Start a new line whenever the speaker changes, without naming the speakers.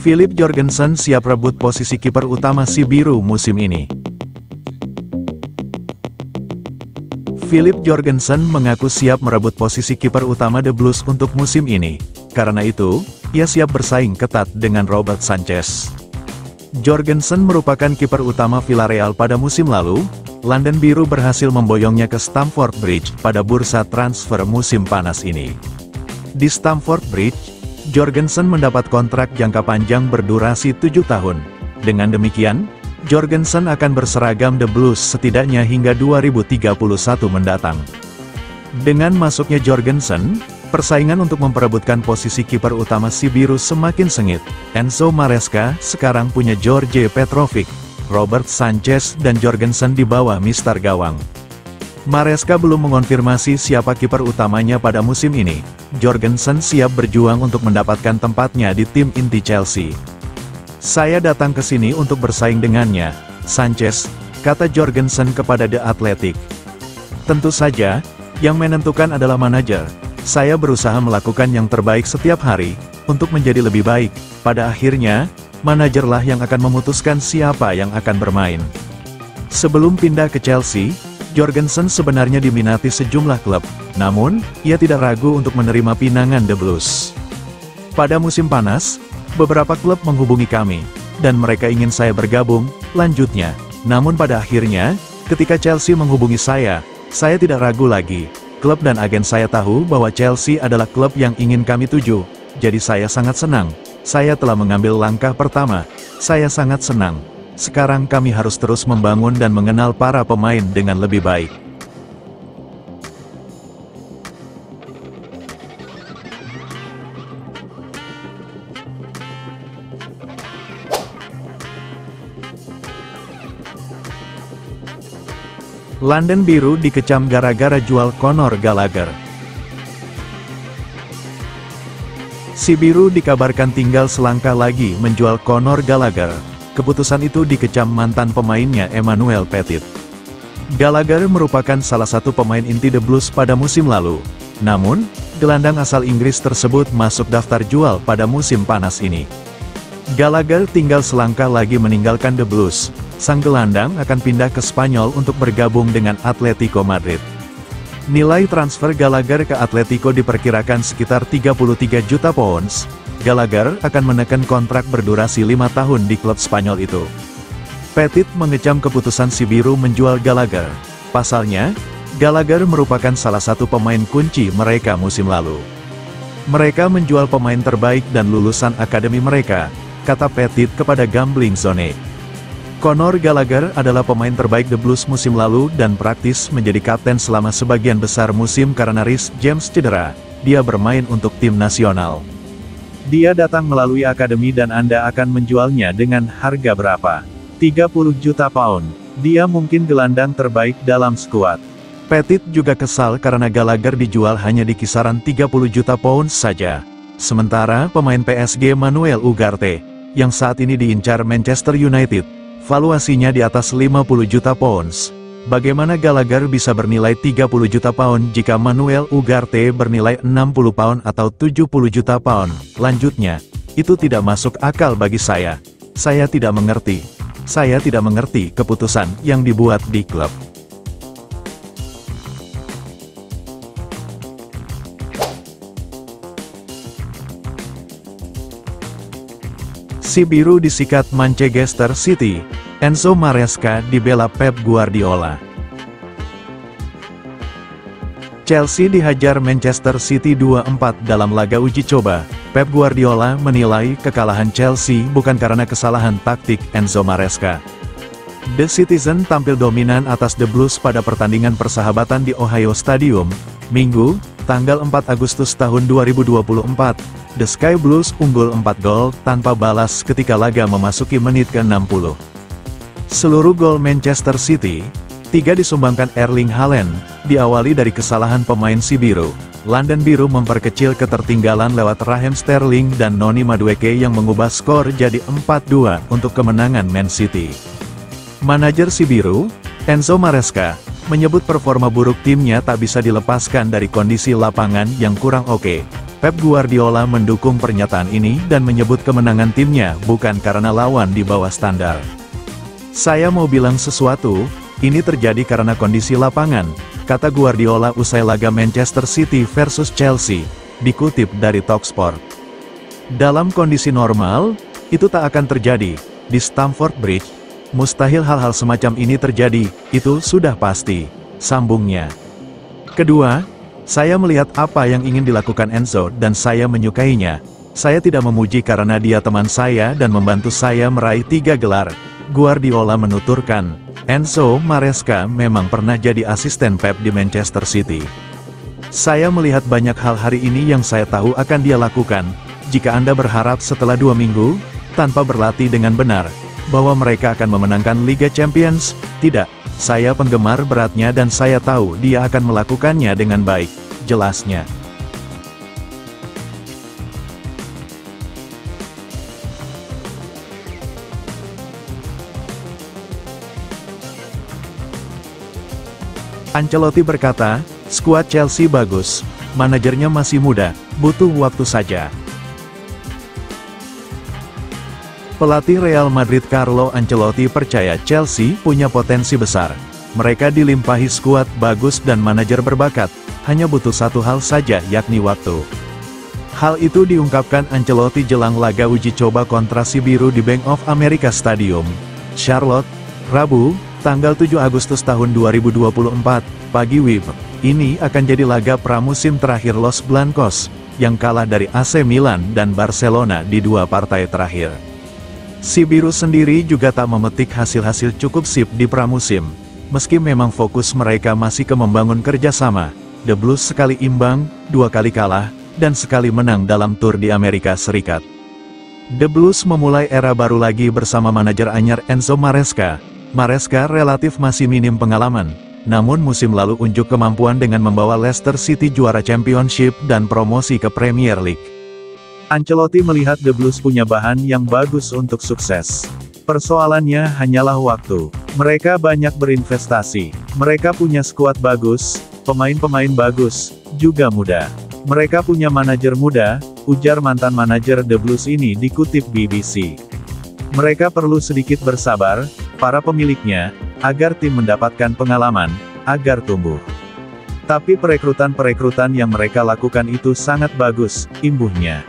Philip Jorgensen siap rebut posisi kiper utama si biru musim ini. Philip Jorgensen mengaku siap merebut posisi kiper utama The Blues untuk musim ini. Karena itu, ia siap bersaing ketat dengan Robert Sanchez. Jorgensen merupakan kiper utama Villarreal pada musim lalu. London Biru berhasil memboyongnya ke Stamford Bridge pada bursa transfer musim panas ini. Di Stamford Bridge, Jorgensen mendapat kontrak jangka panjang berdurasi 7 tahun. Dengan demikian, Jorgensen akan berseragam The Blues setidaknya hingga 2031 mendatang. Dengan masuknya Jorgensen, persaingan untuk memperebutkan posisi kiper utama si biru semakin sengit. Enzo Maresca sekarang punya George Petrovic, Robert Sanchez dan Jorgensen di bawah mister gawang. Maresca belum mengonfirmasi siapa kiper utamanya pada musim ini. Jorgensen siap berjuang untuk mendapatkan tempatnya di tim inti Chelsea. "Saya datang ke sini untuk bersaing dengannya, Sanchez," kata Jorgensen kepada The Athletic. "Tentu saja, yang menentukan adalah manajer. Saya berusaha melakukan yang terbaik setiap hari, untuk menjadi lebih baik. Pada akhirnya, manajerlah yang akan memutuskan siapa yang akan bermain." Sebelum pindah ke Chelsea, Jorgensen sebenarnya diminati sejumlah klub, namun, ia tidak ragu untuk menerima pinangan The Blues. "Pada musim panas, beberapa klub menghubungi kami, dan mereka ingin saya bergabung," lanjutnya. "Namun pada akhirnya, ketika Chelsea menghubungi saya tidak ragu lagi. Klub dan agen saya tahu bahwa Chelsea adalah klub yang ingin kami tuju, jadi saya sangat senang. Saya telah mengambil langkah pertama. Saya sangat senang. Sekarang kami harus terus membangun dan mengenal para pemain dengan lebih baik." London Biru dikecam gara-gara jual Conor Gallagher. Si biru dikabarkan tinggal selangkah lagi menjual Conor Gallagher. Keputusan itu dikecam mantan pemainnya Emmanuel Petit. Gallagher merupakan salah satu pemain inti The Blues pada musim lalu. Namun, gelandang asal Inggris tersebut masuk daftar jual pada musim panas ini. Gallagher tinggal selangkah lagi meninggalkan The Blues. Sang gelandang akan pindah ke Spanyol untuk bergabung dengan Atletico Madrid. Nilai transfer Gallagher ke Atletico diperkirakan sekitar 33 juta pounds. Gallagher akan menekan kontrak berdurasi 5 tahun di klub Spanyol itu. Petit mengecam keputusan si biru menjual Gallagher. Pasalnya, Gallagher merupakan salah satu pemain kunci mereka musim lalu. "Mereka menjual pemain terbaik dan lulusan akademi mereka," kata Petit kepada Gambling Zone. Conor Gallagher adalah pemain terbaik The Blues musim lalu dan praktis menjadi kapten selama sebagian besar musim karena Reece James cedera. Dia bermain untuk tim nasional. "Dia datang melalui akademi dan Anda akan menjualnya dengan harga berapa? 30 juta pound. Dia mungkin gelandang terbaik dalam skuad." Petit juga kesal karena Gallagher dijual hanya di kisaran 30 juta pound saja. Sementara pemain PSG Manuel Ugarte, yang saat ini diincar Manchester United, valuasinya di atas 50 juta pounds. Bagaimana Gallagher bisa bernilai 30 juta pound jika Manuel Ugarte bernilai 60 pound atau 70 juta pound? Lanjutnya, "Itu tidak masuk akal bagi saya. Saya tidak mengerti. Saya tidak mengerti keputusan yang dibuat di klub." Si biru disikat Manchester City. Enzo Maresca dibela Pep Guardiola. Chelsea dihajar Manchester City 2-4 dalam laga uji coba. Pep Guardiola menilai kekalahan Chelsea bukan karena kesalahan taktik Enzo Maresca. The Citizen tampil dominan atas The Blues pada pertandingan persahabatan di Ohio Stadium, Minggu, tanggal 4 Agustus tahun 2024. The Sky Blues unggul 4 gol tanpa balas ketika laga memasuki menit ke-60. Seluruh gol Manchester City, 3 disumbangkan Erling Haaland, diawali dari kesalahan pemain si biru. London Biru memperkecil ketertinggalan lewat Raheem Sterling dan Noni Madueke yang mengubah skor jadi 4-2 untuk kemenangan Man City. Manajer si biru, Enzo Maresca, menyebut performa buruk timnya tak bisa dilepaskan dari kondisi lapangan yang kurang oke. Pep Guardiola mendukung pernyataan ini dan menyebut kemenangan timnya bukan karena lawan di bawah standar. "Saya mau bilang sesuatu, ini terjadi karena kondisi lapangan," kata Guardiola usai laga Manchester City versus Chelsea, dikutip dari Talksport. "Dalam kondisi normal, itu tak akan terjadi. Di Stamford Bridge, mustahil hal-hal semacam ini terjadi, itu sudah pasti," sambungnya. Kedua, "Saya melihat apa yang ingin dilakukan Enzo dan saya menyukainya. Saya tidak memuji karena dia teman saya dan membantu saya meraih 3 gelar." Guardiola menuturkan, Enzo Maresca memang pernah jadi asisten Pep di Manchester City. "Saya melihat banyak hal hari ini yang saya tahu akan dia lakukan. Jika Anda berharap setelah 2 minggu, tanpa berlatih dengan benar, bahwa mereka akan memenangkan Liga Champions, tidak. Saya penggemar beratnya dan saya tahu dia akan melakukannya dengan baik," jelasnya. Ancelotti berkata, "Skuad Chelsea bagus, manajernya masih muda, butuh waktu saja." Pelatih Real Madrid Carlo Ancelotti percaya Chelsea punya potensi besar. Mereka dilimpahi skuad bagus dan manajer berbakat, hanya butuh satu hal saja yakni waktu. Hal itu diungkapkan Ancelotti jelang laga uji coba kontra si biru di Bank of America Stadium, Charlotte, Rabu, tanggal 7 Agustus tahun 2024, pagi WIB. Ini akan jadi laga pramusim terakhir Los Blancos, yang kalah dari AC Milan dan Barcelona di 2 partai terakhir. Si biru sendiri juga tak memetik hasil-hasil cukup sip di pramusim. Meski memang fokus mereka masih ke membangun kerjasama, The Blues sekali imbang, 2 kali kalah, dan sekali menang dalam tur di Amerika Serikat. The Blues memulai era baru lagi bersama manajer anyar Enzo Maresca. Maresca relatif masih minim pengalaman, namun musim lalu unjuk kemampuan dengan membawa Leicester City juara Championship dan promosi ke Premier League. Ancelotti melihat The Blues punya bahan yang bagus untuk sukses. Persoalannya hanyalah waktu. Mereka banyak berinvestasi. Mereka punya skuad bagus, pemain-pemain bagus, juga muda. Mereka punya manajer muda, ujar mantan manajer The Blues ini dikutip BBC. "Mereka perlu sedikit bersabar, para pemiliknya, agar tim mendapatkan pengalaman, agar tumbuh. Tapi perekrutan yang mereka lakukan itu sangat bagus," imbuhnya.